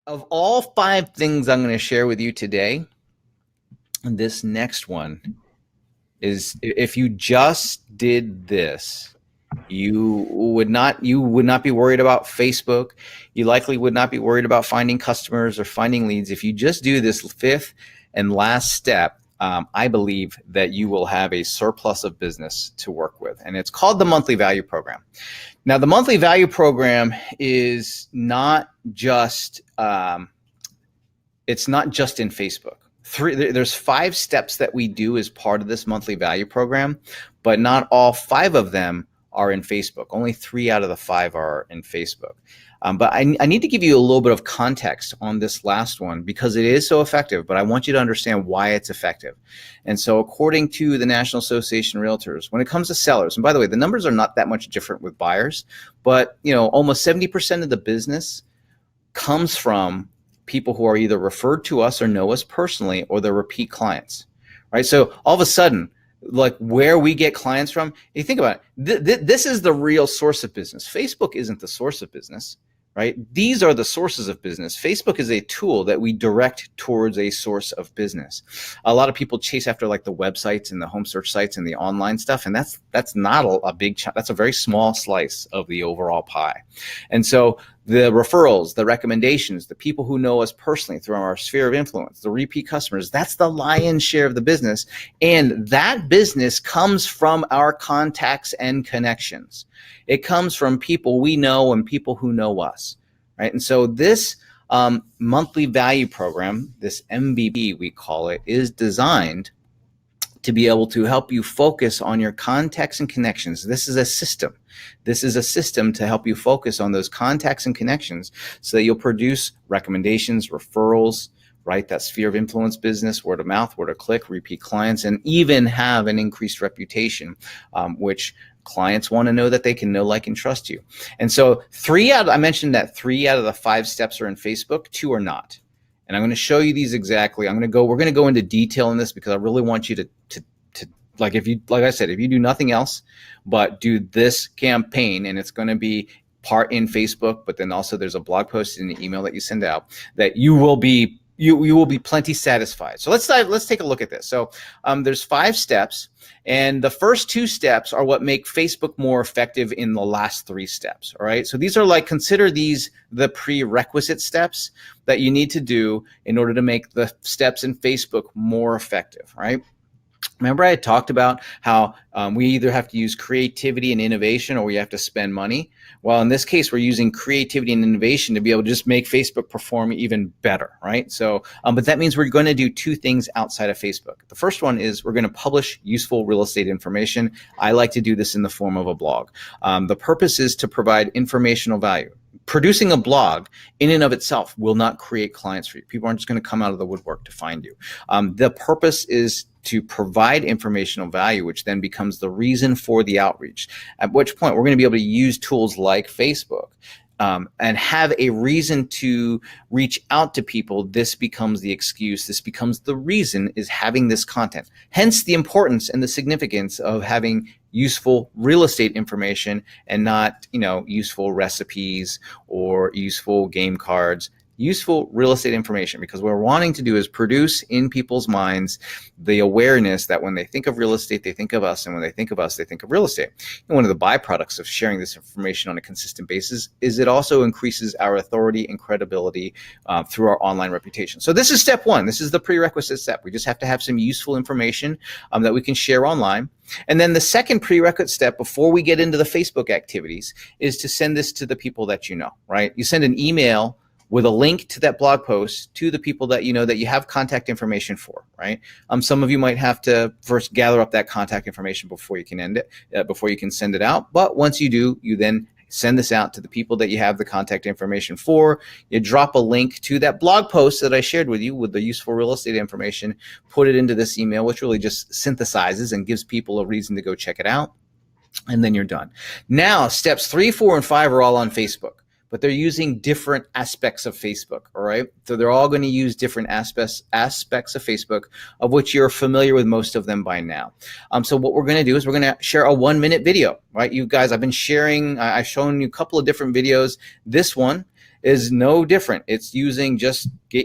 Of all 5 things I'm going to share with you today, this next one is if you just did this, you would not be worried about Facebook. You likely would not be worried about finding customers or finding leads. If you just do this fifth and last step, I believe that you will have a surplus of business to work with. And it's called the monthly value program. Now, the monthly value program is not just it's not just in Facebook. There's 5 steps that we do as part of this monthly value program, but not all 5 of them are in Facebook. Only 3 out of the 5 are in Facebook. But I need to give you a little bit of context on this last one because it is so effective, but I want you to understand why it's effective. And so according to the National Association of Realtors, when it comes to sellers, and by the way, the numbers are not that much different with buyers, but almost 70% of the business comes from people who are either referred to us or know us personally, or they're repeat clients, right? So all of a sudden, like where we get clients from, you think about it, this is the real source of business. Facebook isn't the source of business, right? These are the sources of business. Facebook is a tool that we direct towards a source of business. A lot of people chase after like the websites and the home search sites and the online stuff, and that's not a big chunk. That's a very small slice of the overall pie. And so the referrals, the recommendations, the people who know us personally through our sphere of influence, the repeat customers, that's the lion's share of the business. And that business comes from our contacts and connections. It comes from people we know and people who know us, right? And so this monthly value program, this MVP we call it, is designed to be able to help you focus on your contacts and connections. This is a system. This is a system to help you focus on those contacts and connections so that you'll produce recommendations, referrals, right? That sphere of influence business, word of mouth, word of click, repeat clients, and even have an increased reputation, which clients want to know that they can know, like, and trust you. And so I mentioned that 3 out of the 5 steps are in Facebook, 2 are not. And I'm going to show you these exactly. We're going to go into detail in this because I really want you to like I said, if you do nothing else but do this campaign, and it's going to be part in Facebook, but then also there's a blog post in the email that you send out, that you will be plenty satisfied. So let's take a look at this. So there's 5 steps, and the first 2 steps are what make Facebook more effective in the last 3 steps. All right. So these are consider these the prerequisite steps that you need to do in order to make the steps in Facebook more effective. Right. Remember I had talked about how we either have to use creativity and innovation or we have to spend money. Well, in this case, we're using creativity and innovation to be able to just make Facebook perform even better, right? So, but that means we're going to do 2 things outside of Facebook. The first one is we're going to publish useful real estate information. I like to do this in the form of a blog. The purpose is to provide informational value. Producing a blog in and of itself will not create clients for you. People aren't just going to come out of the woodwork to find you. The purpose is to provide informational value, which then becomes the reason for the outreach, at which point we're going to be able to use tools like Facebook and have a reason to reach out to people. This becomes the excuse. This becomes the reason, is having this content. Hence the importance and the significance of having useful real estate information and not, useful recipes or useful game cards. Useful real estate information, because what we're wanting to do is produce in people's minds the awareness that when they think of real estate, they think of us, and when they think of us, they think of real estate. And one of the byproducts of sharing this information on a consistent basis is it also increases our authority and credibility through our online reputation. So this is step 1. This is the prerequisite step. We just have to have some useful information that we can share online. And then the second prerequisite step before we get into the Facebook activities is to send this to the people that you know, right? You send an email with a link to that blog post to the people that you know that you have contact information for, right? Some of you might have to first gather up that contact information before you can before you can send it out. But once you do, you then send this out to the people that you have the contact information for. You drop a link to that blog post that I shared with you with the useful real estate information, put it into this email, which really just synthesizes and gives people a reason to go check it out. And then you're done. Now, steps 3, 4, and 5 are all on Facebook, but they're using different aspects of Facebook, all right? So they're all going to use different aspects of Facebook, of which you're familiar with most of them by now. So what we're going to do is we're going to share a 1-minute video, right? You guys, I've shown you a couple of different videos. This one is no different. It's using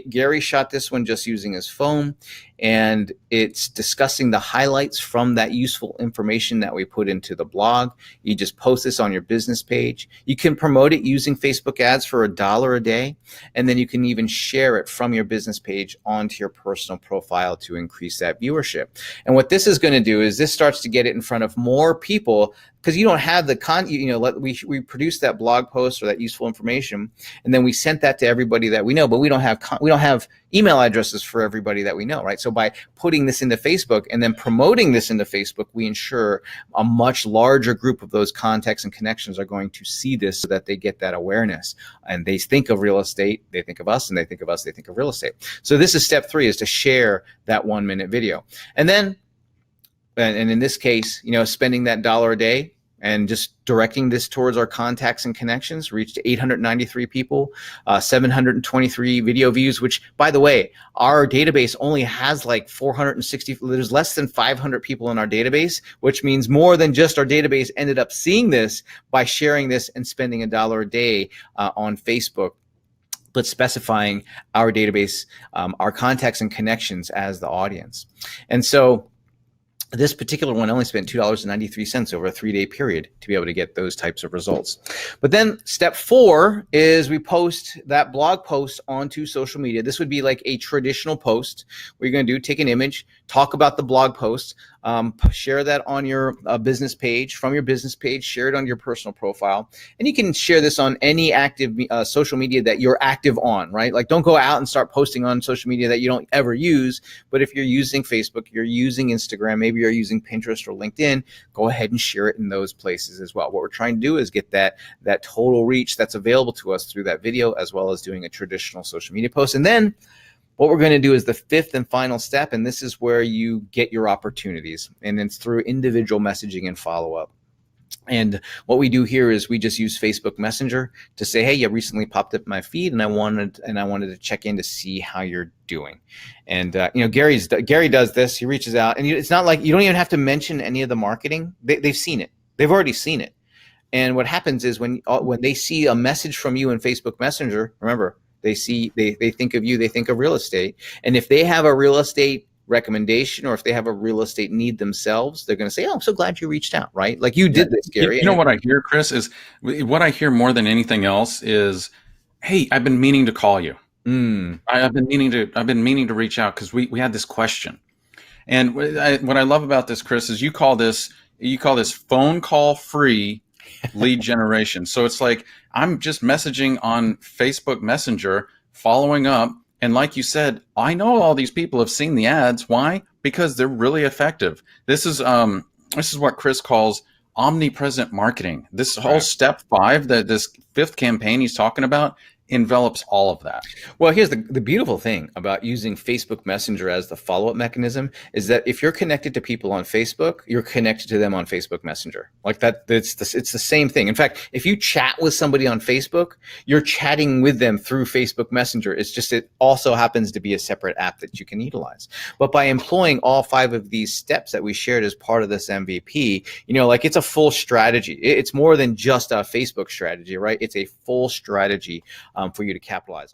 Gary shot this one just using his phone, and it's discussing the highlights from that useful information that we put into the blog. You just post this on your business page. You can promote it using Facebook ads for $1 a day, and then you can even share it from your business page onto your personal profile to increase that viewership. And what this is going to do is this starts to get it in front of more people, because you don't have the we produce that blog post or that useful information, and then we sent that to everybody that we know, but we don't have email addresses for everybody that we know, right? So by putting this into Facebook and then promoting this into Facebook, we ensure a much larger group of those contacts and connections are going to see this, so that they get that awareness, and they think of real estate, they think of us, and they think of us, they think of real estate. So this is step 3, is to share that 1-minute video. And then, and in this case, spending that $1 a day and just directing this towards our contacts and connections, reached 893 people, 723 video views, which, by the way, our database only has like 460, there's less than 500 people in our database, which means more than just our database ended up seeing this by sharing this and spending $1 a day on Facebook, but specifying our database, our contacts and connections as the audience. And so this particular one only spent $2.93 over a 3-day period to be able to get those types of results. But then step 4 is we post that blog post onto social media. This would be like a traditional post. What you're going to do, take an image, talk about the blog post, share that on your business page, from your business page, share it on your personal profile. And you can share this on any active social media that you're active on, right? Like, don't go out and start posting on social media that you don't ever use. But if you're using Facebook, you're using Instagram, maybe you're using Pinterest or LinkedIn, go ahead and share it in those places as well. What we're trying to do is get that total reach that's available to us through that video, as well as doing a traditional social media post. And then what we're going to do is the 5th and final step, and this is where you get your opportunities, and it's through individual messaging and follow-up. And what we do here is we just use Facebook Messenger to say, hey, you recently popped up my feed, and I wanted to check in to see how you're doing. And Gary does this. He reaches out, and it's not like you don't even have to mention any of the marketing. They've seen it. They've already seen it. And what happens is when they see a message from you in Facebook Messenger, remember, they think of you, they think of real estate. And if they have a real estate recommendation, or if they have a real estate need themselves, they're going to say, oh, I'm so glad you reached out, right? Like you did this, Gary. You know what I hear, Chris, is what I hear more than anything else is, hey, I've been meaning to call you. I've been meaning to reach out because we had this question. And what I love about this, Chris, is you call this phone call free lead generation. So it's like, I'm just messaging on Facebook Messenger, following up. And like you said, I know all these people have seen the ads. Why? Because they're really effective. This is what Chris calls omnipresent marketing. This whole step 5, this 5th campaign he's talking about, envelops all of that. Well, here's the beautiful thing about using Facebook Messenger as the follow-up mechanism is that if you're connected to people on Facebook, you're connected to them on Facebook Messenger. Like that, it's the same thing. In fact, if you chat with somebody on Facebook, you're chatting with them through Facebook Messenger. It's just, it also happens to be a separate app that you can utilize. But by employing all 5 of these steps that we shared as part of this MVP, like it's a full strategy. It's more than just a Facebook strategy, right? It's a full strategy for you to capitalize on.